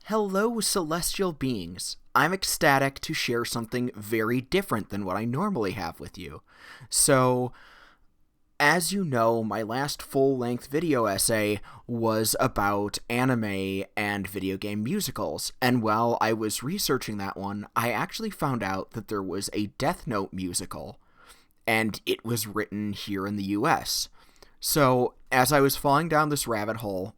Hello, celestial beings. I'm ecstatic to share something very different than what I normally have with you. So, as you know, my last full-length video essay was about anime and video game musicals, and while I was researching that one, I actually found out that there was a Death Note musical, and it was written here in the US. So, as I was falling down this rabbit hole,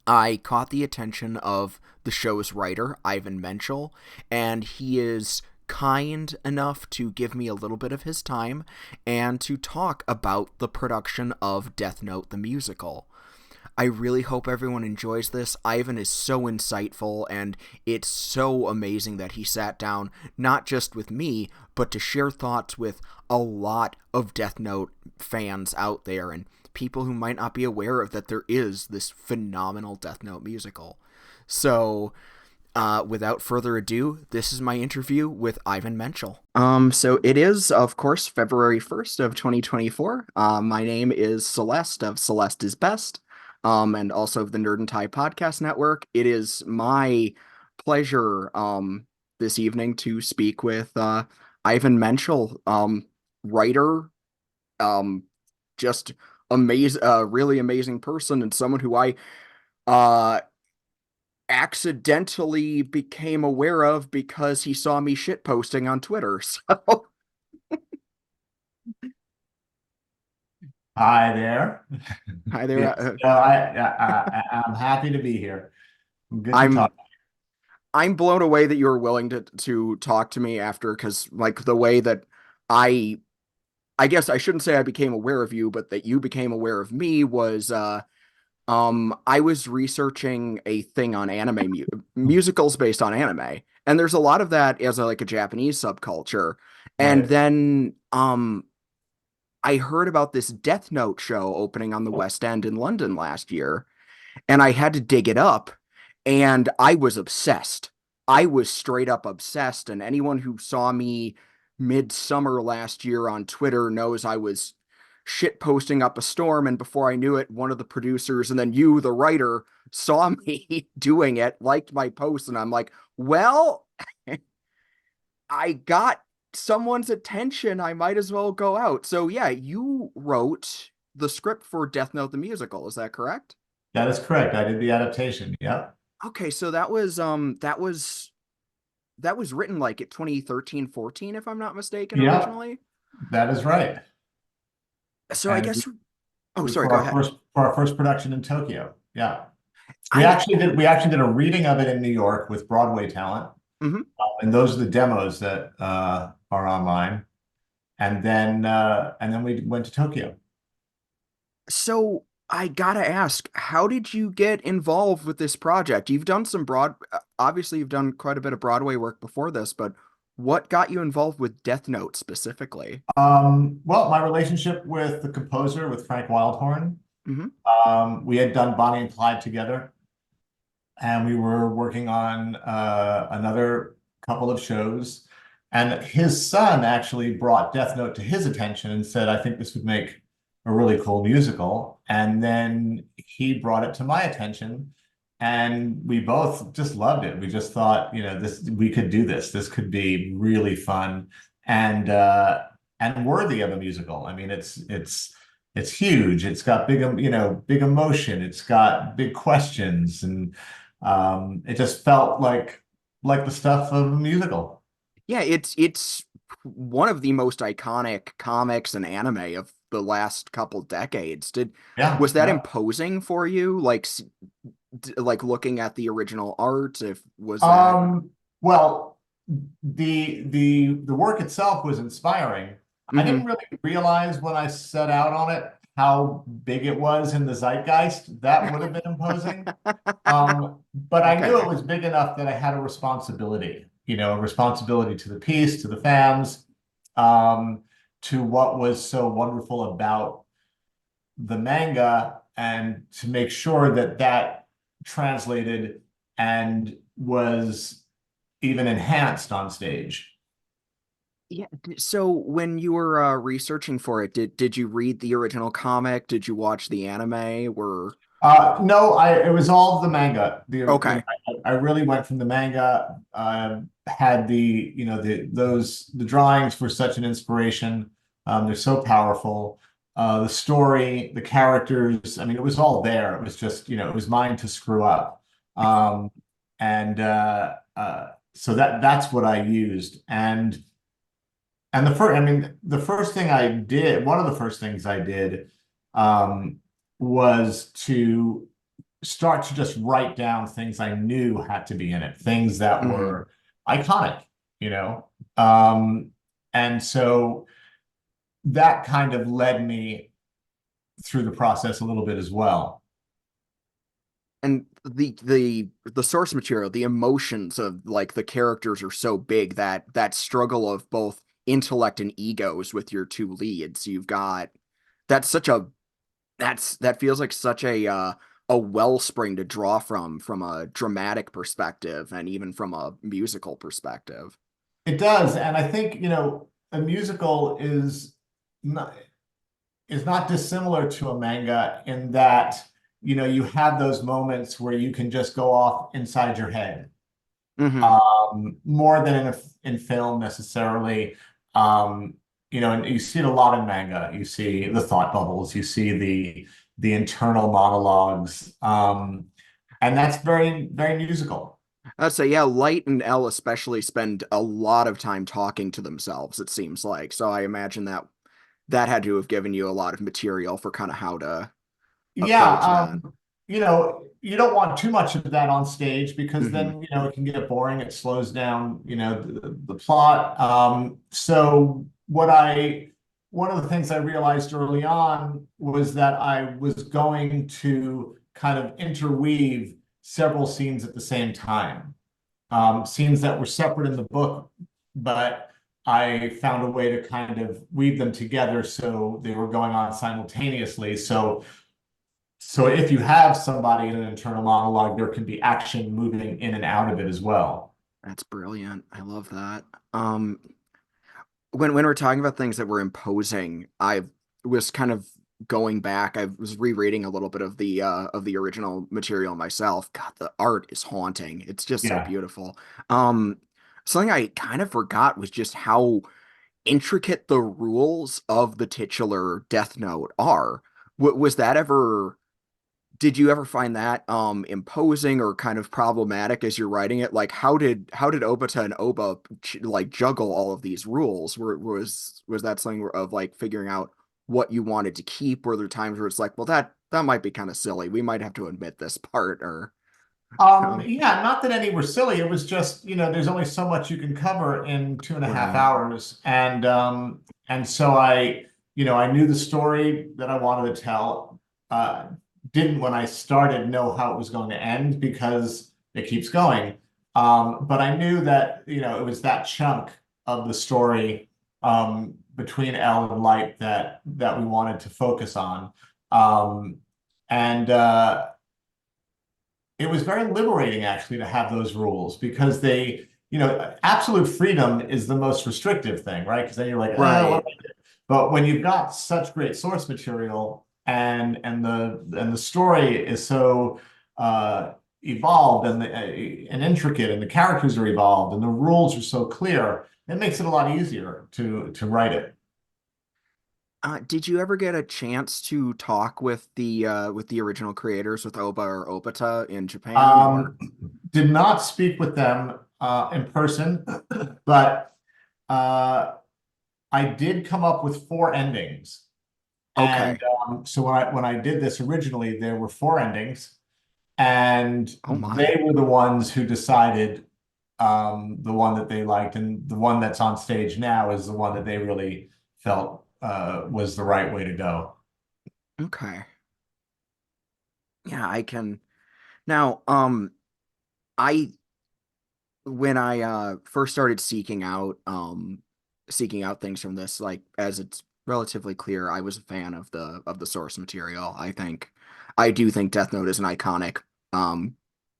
I caught the attention of the show's writer, Ivan Menchell, and he is kind enough to give me a little bit of his time and to talk about the production of Death Note the musical. I really hope everyone enjoys this. Ivan is so insightful, and it's so amazing that he sat down not just with me, but to share thoughts with a lot of Death Note fans out there and people who might not be aware of that there is this phenomenal Death Note musical. So, without further ado, this is my interview with Ivan Menchell. So it is, of course, February 1st of 2024. My name is Celeste of Celeste is Best, and also of the Nerd and Tie Podcast Network. It is my pleasure, this evening to speak with, Ivan Menchell, writer, um, just really amazing person and someone who I, uh, accidentally became aware of because he saw me shit posting on Twitter. So Hi there. hi there. It's, I'm happy to be here. Good to I'm talk. I'm blown away that you were willing to talk to me after, because like the way that I I guess I shouldn't say I became aware of you, but that you became aware of me was I was researching a thing on musicals based on anime, and there's a lot of that as like a Japanese subculture. And Right. then I heard about this Death Note show opening on the West End in London last year, and I had to dig it up, and I was obsessed. I was straight up obsessed, and anyone who saw me midsummer last year on Twitter knows I was shit posting up a storm, and before I knew it, one of the producers and then you, the writer, saw me doing it, liked my post, and I'm like, well, I got someone's attention. I might as well go out. So yeah, you wrote the script for Death Note the musical. Is that correct? That is correct. I did the adaptation. Yep. Okay, so that was written like at 2013, 14, if I'm not mistaken, Yep. originally. That is right. So I And guess, it oh, was sorry, go ahead. for our first production in Tokyo. Yeah. I We actually did a reading of it in New York with Broadway talent. mhm. And those are the demos that are online. And then we went to Tokyo. So I gotta ask, how did you get involved with this project? You've done obviously you've done quite a bit of Broadway work before this, but what got you involved with Death Note specifically? Well, my relationship with the composer, with Frank Wildhorn, Hmm. we had done Bonnie and Clyde together, and we were working on another couple of shows. And his son actually brought Death Note to his attention and said, I think this would make a really cool musical. And then he brought it to my attention, and we both just loved it. We just thought, this we could do this. This could be really fun and worthy of a musical. I mean, it's huge. It's got big emotion. It's got big questions, and it just felt like the stuff of a musical. Yeah, it's one of the most iconic comics and anime of the last couple decades. Did Yeah, Was that yeah. imposing for you? Like like looking at the original art, if was that Well, the work itself was inspiring. I hmm didn't really realize when I set out on it how big it was in the zeitgeist. That would have been imposing. But I knew it Okay. was big enough that I had a responsibility, a responsibility to the piece, to the fans, um, to what was so wonderful about the manga, and to make sure that that translated and was even enhanced on stage. Yeah. So when you were researching for it, did you read the original comic? Did you watch the anime? Were No, it was all the manga. Okay. I really went from the manga. Had the drawings were such an inspiration. They're so powerful. The story, the characters. I mean, it was all there. It was just it was mine to screw up. Um, and so that's what I used. And the first thing I did, one of the first things I did, um, was to start to just write down things I knew had to be in it, things that Hmm. were iconic, you know? Um, and so that kind of led me through the process a little bit as well. And the source material, the emotions of like the characters are so big that that struggle of both intellect and egos with your two leads. You've got that's such a that feels like such a wellspring to draw from a dramatic perspective and even from a musical perspective. It does, and I think, a musical not is not dissimilar to a manga in that, you have those moments where you can just go off inside your head, Hmm. more than in film necessarily. Um, and you see it a lot in manga. You see the thought bubbles, you see the internal monologues, and that's very, very musical. I'd say, yeah, Light and Elle especially spend a lot of time talking to themselves, it seems like. So I imagine that that had to have given you a lot of material for kind of how to approach Yeah, that. you don't want too much of that on stage because Hmm. then, it can get boring. It slows down, the plot. One of the things I realized early on was that I was going to kind of interweave several scenes at the same time. Scenes that were separate in the book, but I found a way to kind of weave them together so they were going on simultaneously. So if you have somebody in an internal monologue, there can be action moving in and out of it as well. That's brilliant. I love that. Um, when we're talking about things that were imposing, I was kind of going back. I was rereading a little bit of the original material myself. God, the art is haunting. It's just so Yeah. beautiful. Um, Something I kind of forgot was just how intricate the rules of the titular Death Note are. Was that ever did you ever find that imposing or kind of problematic as you're writing it? Like how did Obata and Oba like juggle all of these rules? Was that something of like figuring out what you wanted to keep? Were there times where it's like, well, that might be kind of silly. We might have to admit this part or um, Yeah, not that any were silly. It was just, there's only so much you can cover in 2.5 right. hours. And so I knew the story that I wanted to tell. Didn't when I started know how it was going to end because it keeps going. But I knew that, it was that chunk of the story between L and Light that we wanted to focus on. Um, and it was very liberating actually to have those rules because absolute freedom is the most restrictive thing, right? Because then you're like, Right. but when you've got such great source material and the story is so evolved and intricate and the characters are evolved and the rules are so clear, it makes it a lot easier to write it. Did you ever get a chance to talk with the original creators with Oba or Obata in Japan or Um, did not speak with them in person, but uh, I did come up with four endings. And okay. so when I did this originally, there were four endings, and Oh my. they were the ones who decided the one that they liked, and the one that's on stage now is the one that they really felt was the right way to go. Okay. Yeah, I can now I when I first started seeking out things from this, like as it's relatively clear, I was a fan of the source material. I do think Death Note is an iconic um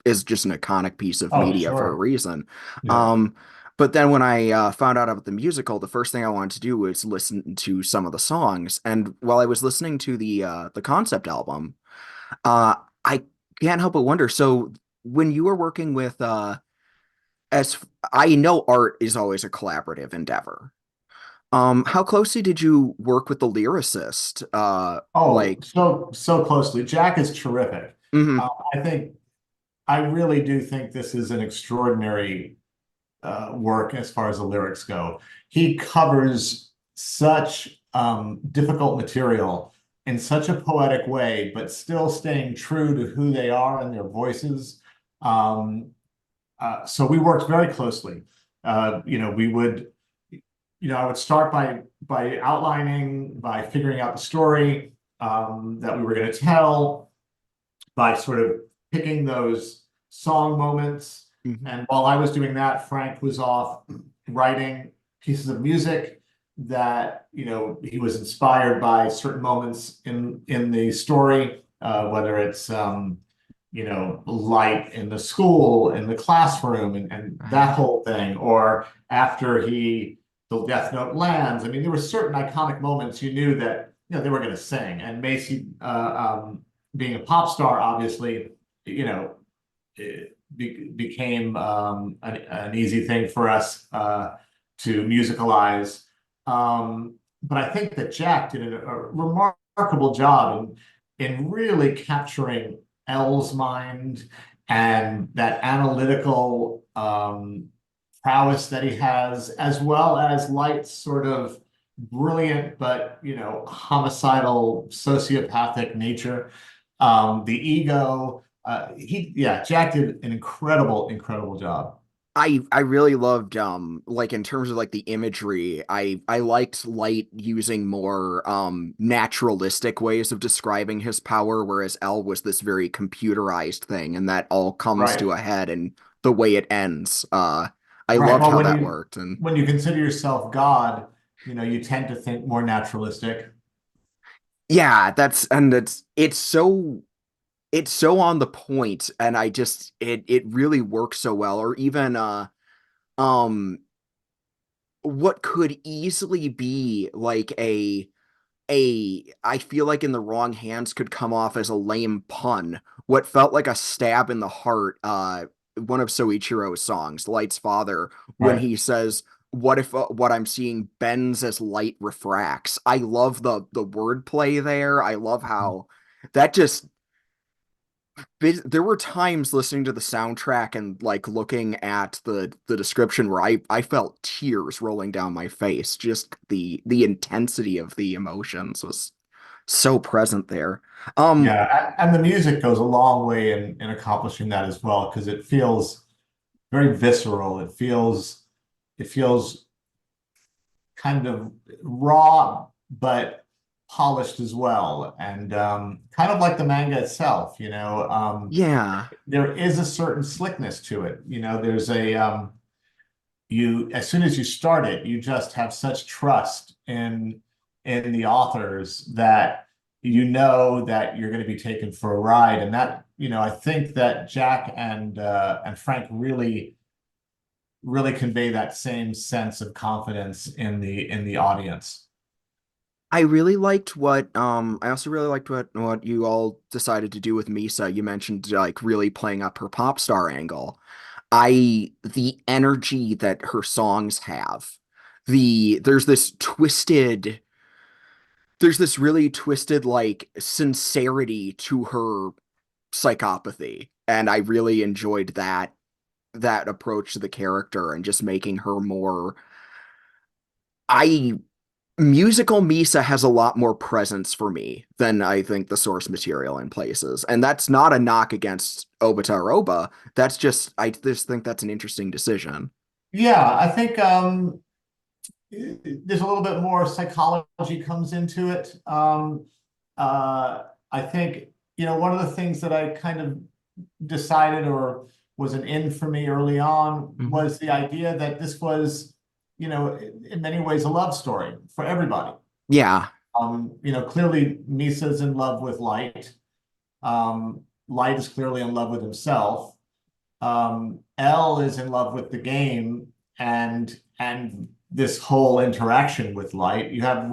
is just an iconic piece of Oh, media for a sure. reason. Yeah. Um but then when I found out about the musical, the first thing I wanted to do was listen to some of the songs. And while I was listening to the concept album, Can't help but wonder. So when you were working with as I know art is always a collaborative endeavor. How closely did you work with the lyricist? Oh, Like, so closely. Jack is terrific. mhm, I think I really do think this is an extraordinary work as far as the lyrics go. He covers such difficult material in such a poetic way, but still staying true to who they are and their voices. Um, so we worked very closely. We would, I would start by outlining, by figuring out the story that we were going to tell, by sort of picking those song moments. mhm. And while I was doing that, Frank was off writing pieces of music that, he was inspired by certain moments in the story, whether it's light in the school, in the classroom, and that Right. whole thing, or after the Death Note lands. I mean, there were certain iconic moments you knew that they were going to sing, and Macy being a pop star, obviously, it became an easy thing for us to musicalize. But I think that Jack did a remarkable job in really capturing L's mind and that analytical prowess that he has, as well as Light's sort of brilliant but homicidal, sociopathic nature, the ego. Jack did an incredible job. I really loved like in terms of like the imagery, I liked Light using more naturalistic ways of describing his power, whereas L was this very computerized thing, and that all comes Right, to a head and the way it ends. I right. loved Well, how that worked. And when you consider yourself God, you tend to think more naturalistic. yeah, it's so on the point, and it really works so well. Or even um what could easily be like I feel like in the wrong hands could come off as a lame pun. What felt like a stab in the heart, one of Soichiro's songs, Light's Father, when Right. he says, "What if what I'm seeing bends as light refracts?" I love the wordplay there. I love how that just there were times listening to the soundtrack and like looking at the description where I felt tears rolling down my face. Just the intensity of the emotions was so present there. Um, Yeah, and the music goes a long way in accomplishing that as well because it feels very visceral. It feels kind of raw but polished as well, and kind of like the manga itself. yeah. There is a certain slickness to it. There's a you as soon as you start it, you just have such trust in the authors that that you're going to be taken for a ride, and that I think that Jack and Frank really convey that same sense of confidence in the audience. I also really liked what you all decided to do with Misa. You mentioned like really playing up her pop star angle. The energy that her songs have. There's this really twisted like sincerity to her psychopathy, and I really enjoyed that approach to the character and just making her more. I Musical Misa has a lot more presence for me than I think the source material in places, and that's not a knock against Obata or Oba. I just think that's an interesting decision. Yeah, I think there's a little bit more psychology comes into it. I think, one of the things that I kind of decided or was an in for me early on Mhm. was the idea that this was, in many ways a love story for everybody. Yeah, Clearly Misa's in love with Light. Light is clearly in love with himself. L is in love with the game and this whole interaction with Light. You have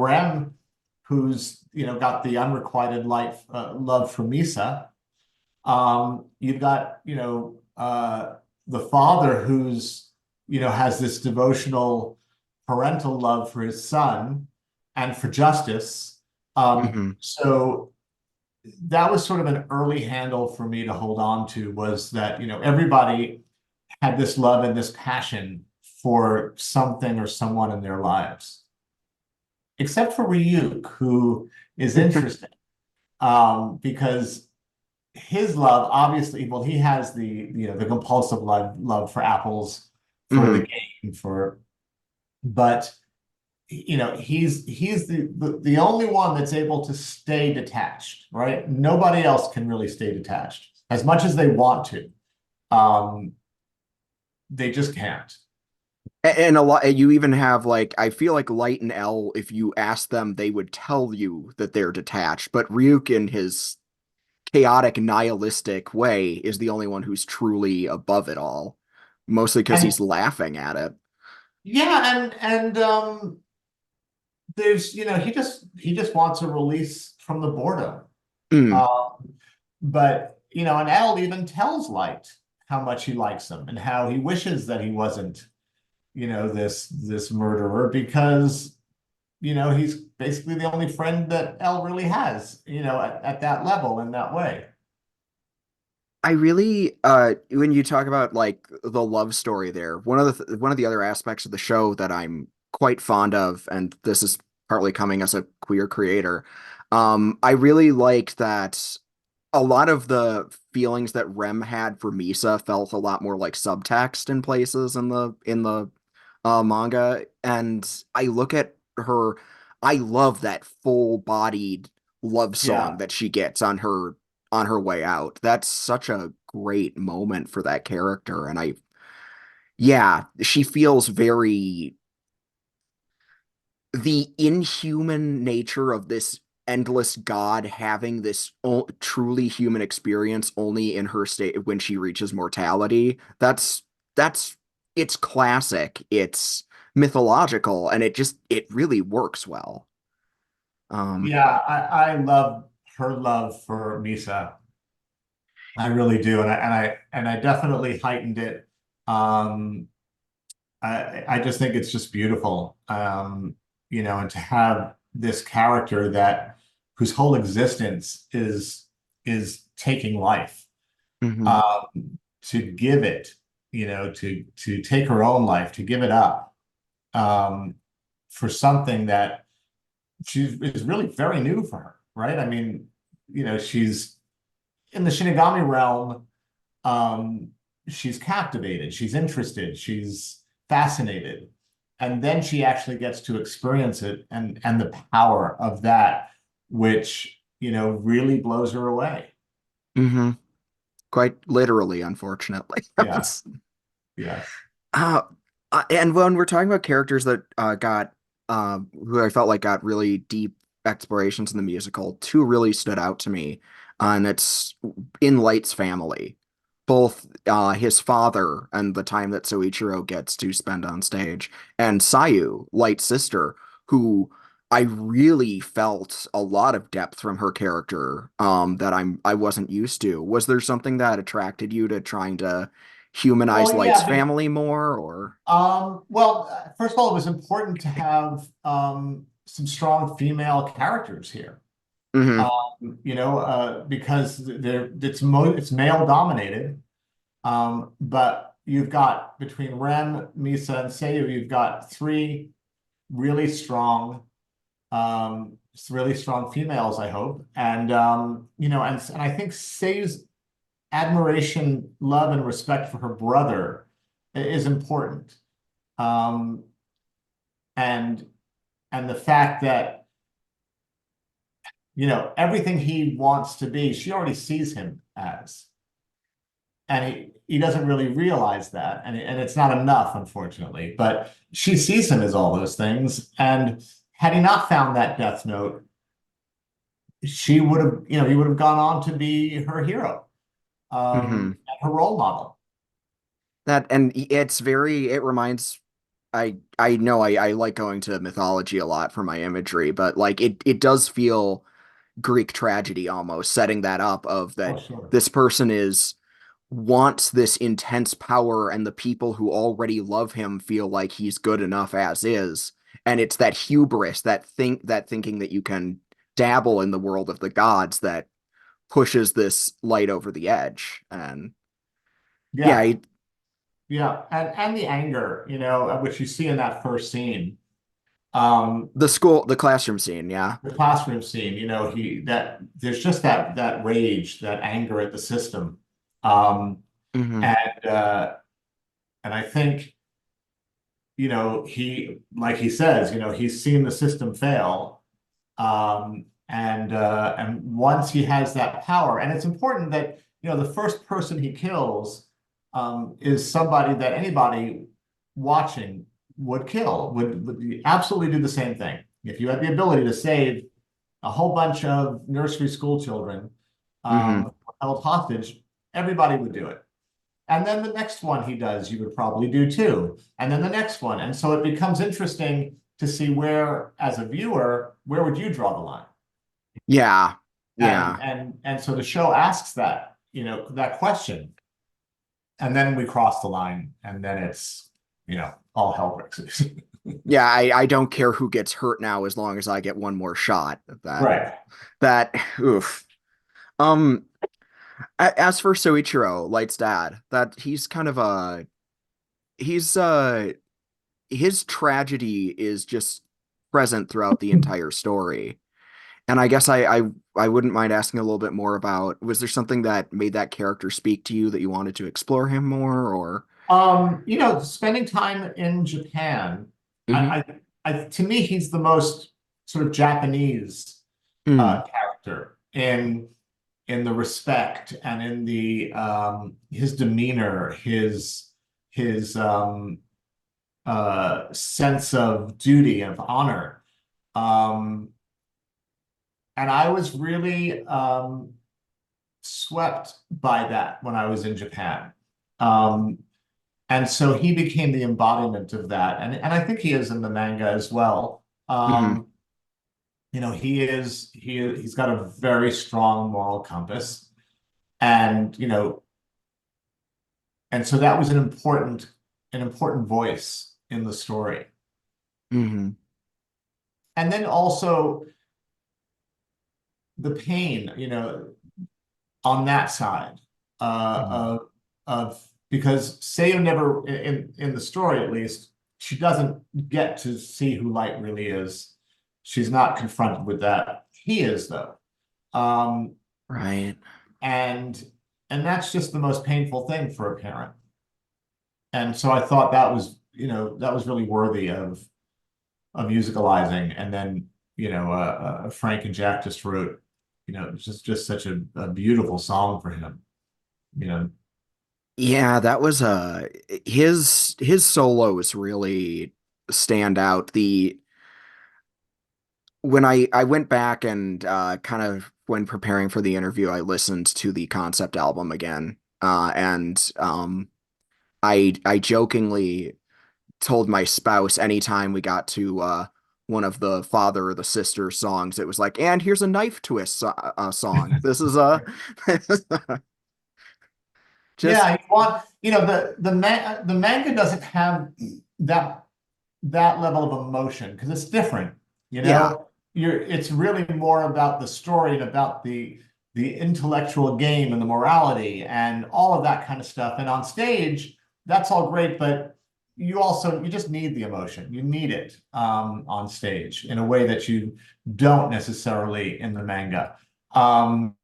who's got the unrequited light love for Misa. You've got, the father who's, has this devotional parental love for his son and for justice. Hmm. So that was sort of an early handle for me to hold on to, was that, everybody had this love and this passion for something or someone in their lives, except for Ryuk, who is interesting, because his love, obviously, well, he has the compulsive love for apples, for the Hmm. game, but he's the only one that's able to stay detached, right? Nobody else can really stay detached as much as they want to. Um, they just can't. And a lot, you even have like, I feel like Light and L, if you ask them, they would tell you that they're detached. But Ryuk, in his chaotic, nihilistic way, is the only one who's truly above it all, mostly because And he's laughing at it. yeah, and there's, he just wants a release from the boredom. Mm, Um, but and Al even tells Light how much he likes him and how he wishes that he wasn't, this murderer, because he's basically the only friend that Elle really has, at that level, in that way. I really, when you talk about like the love story there, one of the other aspects of the show that I'm quite fond of, and this is partly coming as a queer creator, I really liked that a lot of the feelings that Rem had for Misa felt a lot more like subtext in places in the manga. And I look at her, I love that full-bodied love song Yeah. that she gets on her way out. That's such a great moment for that character. And yeah, she feels very the inhuman nature of this endless god having this truly human experience only in her state when she reaches mortality. That's it's classic, it's mythological, and it really works well. um Yeah, I love her love for Misa. I really do. And I definitely heightened it. Um, I just think it's just beautiful. And to have this character that whose whole existence is taking life, mhm, to give it, to take her own life, to give it up, um, for something that she is really very new for her, right? I mean, she's in the Shinigami realm. um, she's captivated, she's interested, she's fascinated, and then she actually gets to experience it, and the power of that, which really blows her away. mhm. Quite literally, unfortunately. Yeah. Yes. Uh, and when we're talking about characters that got who I felt like got really deep explorations in the musical, two really stood out to me, and it's in Light's family, both his father and the time that Soichiro gets to spend on stage, and Sayu, Light's sister, who I really felt a lot of depth from her character that I wasn't used to. Was there something that attracted you to trying to humanize Well, Light's yeah, family more, or first of all, it was important to have some strong female characters here. hmm Because it's male dominated. But you've got, between Ren, Misa, and Seiyu, you've got three really strong, really strong females, I hope. And I think Seiyu's admiration, love, and respect for her brother is important. Um, and and the fact that, everything he wants to be, she already sees him as. And he doesn't really realize that, and it's not enough, unfortunately, but she sees him as all those things. And had he not found that death note, she would have he would have gone on to be her hero, hmm and her role model. that and it's very it reminds I know I like going to mythology a lot for my imagery, but like it does feel Greek tragedy almost, setting that up of Oh, that sure. this person is wants this intense power and the people who already love him feel like he's good enough as is. And it's that hubris, that thinking that you can dabble in the world of the gods that pushes this light over the edge. And yeah, Yeah, yeah, and the anger, which you see in that first scene, um, the classroom scene, yeah. the classroom scene, he that there's just that rage, that anger at the system, um, Hmm. and I think like he says, he's seen the system fail, and once he has that power, and it's important that the first person he kills is somebody that anybody watching would kill, would absolutely do the same thing. If you had the ability to save a whole bunch of nursery school children Hmm. held hostage, everybody would do it. And then the next one he does, you would probably do too. And then the next one. And so it becomes interesting to see where, as a viewer, where would you draw the line? Yeah. And Yeah. so the show asks that, that question. And then we cross the line, and then it's, all hell breaks loose. Yeah, I don't care who gets hurt now as long as I get one more shot. Right. That oof. Um as for Soichiro, Light's dad, that he's kind of a he's his tragedy is just present throughout the entire story. And I guess I wouldn't mind asking a little bit more about, was there something that made that character speak to you that you wanted to explore him more, or Spending time in Japan, hmm. to me, he's the most sort of Japanese Mm. character in the respect and in the his demeanor, his sense of duty and of honor. Um, and I was really swept by that when I was in Japan. Um, and so he became the embodiment of that. And I think he is in the manga as well. Hmm. He's got a very strong moral compass. And, and so that was an important voice in the story. Hmm. And then also the pain, on that side Hmm. of because Seiyu never in the story at least she doesn't get to see who Light really is. She's not confronted with that. He is though, um, Right. and that's just the most painful thing for a parent. And so I thought that was really worthy of musicalizing. And then Frank and Jack just wrote just such a beautiful song for him. You know, Yeah, that was his solos really stand out. The when I went back and kind of when preparing for the interview, I listened to the concept album again. And I jokingly told my spouse anytime we got to one of the father or the sister songs, it was like, and here's a knife twist song. This is a just yeah, you want the manga doesn't have that that level of emotion because it's different. yeah. It's really more about the story and about the intellectual game and the morality and all of that kind of stuff. And on stage, that's all great, but you just need the emotion. You need it on stage in a way that you don't necessarily in the manga. Um,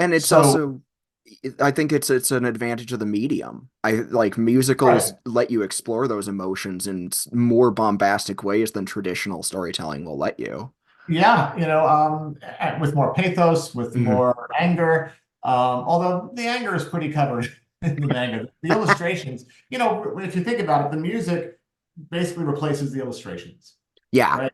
And it's so also I think it's an advantage of the medium. I like right. musicals let you explore those emotions in more bombastic ways than traditional storytelling will let you. Yeah, with more pathos, with Hmm. more anger. Although the anger is pretty covered in the manga. The illustrations, if you think about it, the music basically replaces the illustrations, Yeah. right?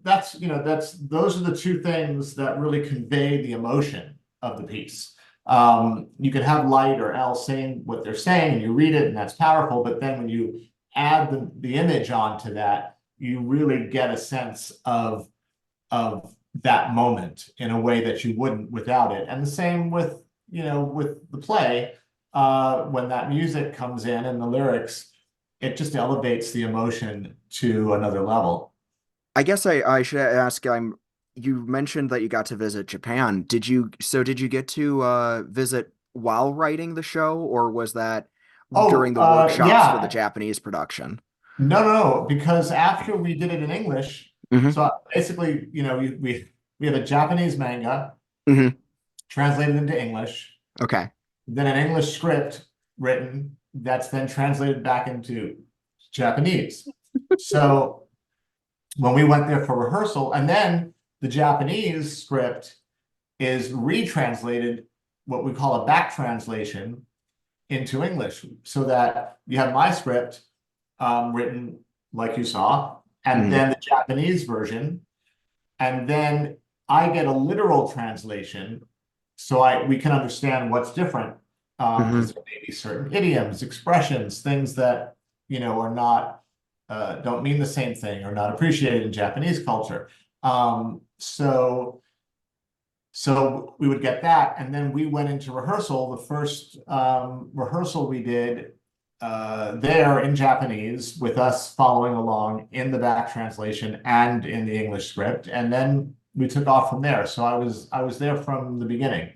Those are the two things that really convey the emotion of the piece. You can have Light or L saying what they're saying, and you read it, and that's powerful. But then when you add the image onto that, you really get a sense of that moment in a way that you wouldn't without it. And the same with, with the play, when that music comes in and the lyrics, it just elevates the emotion to another level. I guess I should ask, you mentioned that you got to visit Japan. Did you get to visit while writing the show, or was that Oh, during the workshops for the yeah. Japanese production? No, because after we did it in English, Hmm. so basically, we have a Japanese manga Hmm. translated into English, Okay. then an English script written that's then translated back into Japanese. So when we went there for rehearsal, and then the Japanese script is retranslated, what we call a back translation, into English, so that you have my script written like you saw, and Hmm. then the Japanese version, and then I get a literal translation, so we can understand what's different, Hmm. because there may be certain idioms, expressions, things that are not don't mean the same thing or not appreciated in Japanese culture. So we would get that, and then we went into rehearsal. The first rehearsal we did there in Japanese, with us following along in the back translation and in the English script, and then we took off from there. So I was there from the beginning,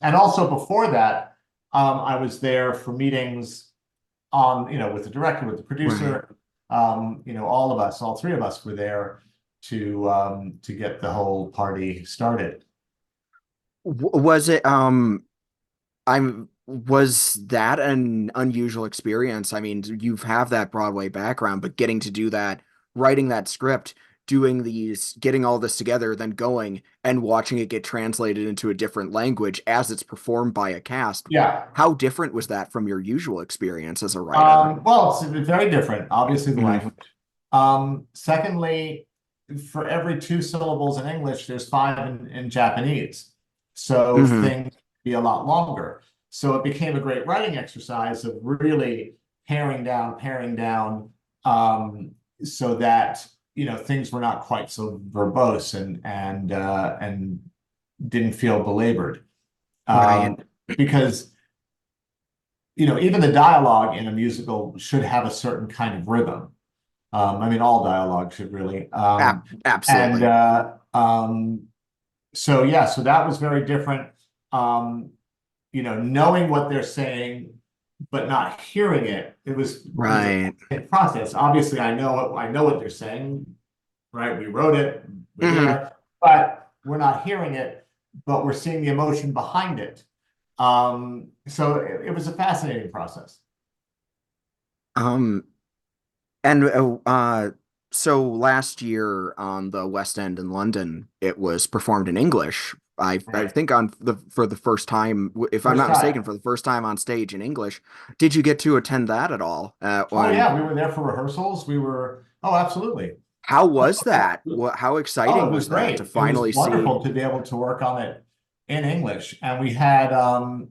and also before that, I was there for meetings on with the director, with the Right. producer. All of us, all three of us, were there to get the whole party started. Was it I'm was that an unusual experience? I mean, you have that Broadway background, but getting to do that, writing that script, getting all this together, then going and watching it get translated into a different language as it's performed by a cast. Yeah. How different was that from your usual experience as a writer? Well, it's very different, obviously, the Hmm. language. Secondly, for every two syllables in English, there's five in Japanese. So Hmm. things be a lot longer. So it became a great writing exercise of really paring down, so that things were not quite so verbose and didn't feel belabored. Right. Um, because even the dialogue in a musical should have a certain kind of rhythm. I mean, all dialogue should really. And Absolutely. so, yeah, so that was very different. Um, knowing what they're saying, but not hearing it, it was a Right. process. Obviously, I know what they're saying, right? We wrote it, we're Hmm. there, but we're not hearing it, but we're seeing the emotion behind it. So it was a fascinating process. Um, And so last year on the West End in London, it was performed in English. I Right. think for the first time, if I'm First not time. mistaken, for the first time on stage in English. Did you get to attend that at all? Oh When yeah, we were there for rehearsals. Oh, absolutely. How Oh, was that? yeah. How Oh, exciting it was was that to great. It was finally see? wonderful to be able to work on it in English. And we had, I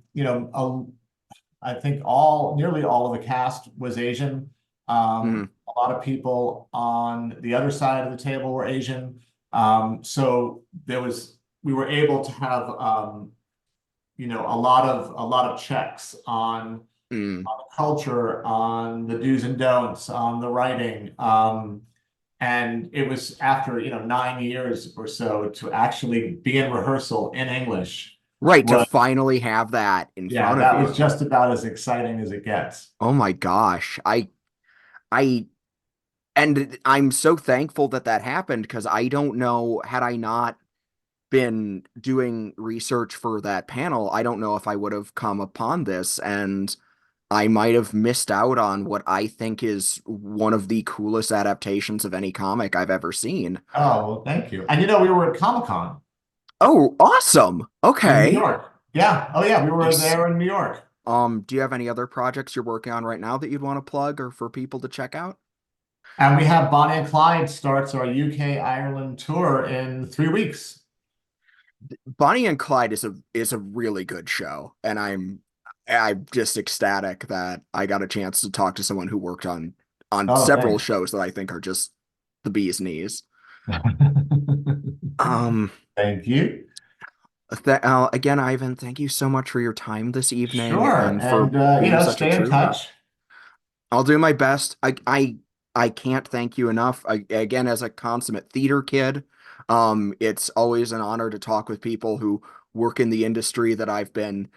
think nearly all of the cast was Asian. Mhm. A lot of people on the other side of the table were Asian. So we were able to have, a lot of checks Mm. on the culture, on the do's and don'ts, on the writing. And it was after, 9 years or so to actually be in rehearsal in English Right, to was, finally have that in yeah, front of that was you. just about as exciting as it gets. Oh my gosh. I and I'm so thankful that that happened because I don't know, had I not been doing research for that panel, I don't know if I would have come upon this, and I might have missed out on what I think is one of the coolest adaptations of any comic I've ever seen. Oh, well, thank you. And we were at Comic-Con Oh, awesome. in New Okay. York. Yeah. Oh, yeah, we were Yes. there in New York. Do you have any other projects you're working on right now that you'd want to plug or for people to check out? And we have Bonnie and Clyde starts our UK Ireland tour in 3 weeks. Bonnie and Clyde is a really good show, and I'm just ecstatic that I got a chance to talk to someone who worked on Oh, several thanks. shows that I think are just the bee's knees. Um, Thank you. Again, Ivan, thank you so much for your time this evening Sure. and for And, being such a stay in trooper. touch. I'll do my best. I can't thank you enough. Again, as a consummate theater kid, it's always an honor to talk with people who work in the industry that I've been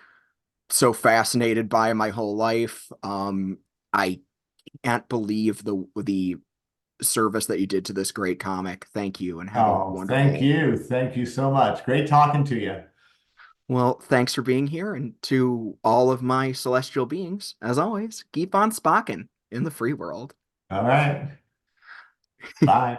so fascinated by my whole life. I can't believe the service that you did to this great comic. Thank you, and have a Oh, thank wonderful. you. Thank you so much. Great talking to you. Well, thanks for being here, and to all of my celestial beings, as always, keep on spocking in the free world. All right. Bye.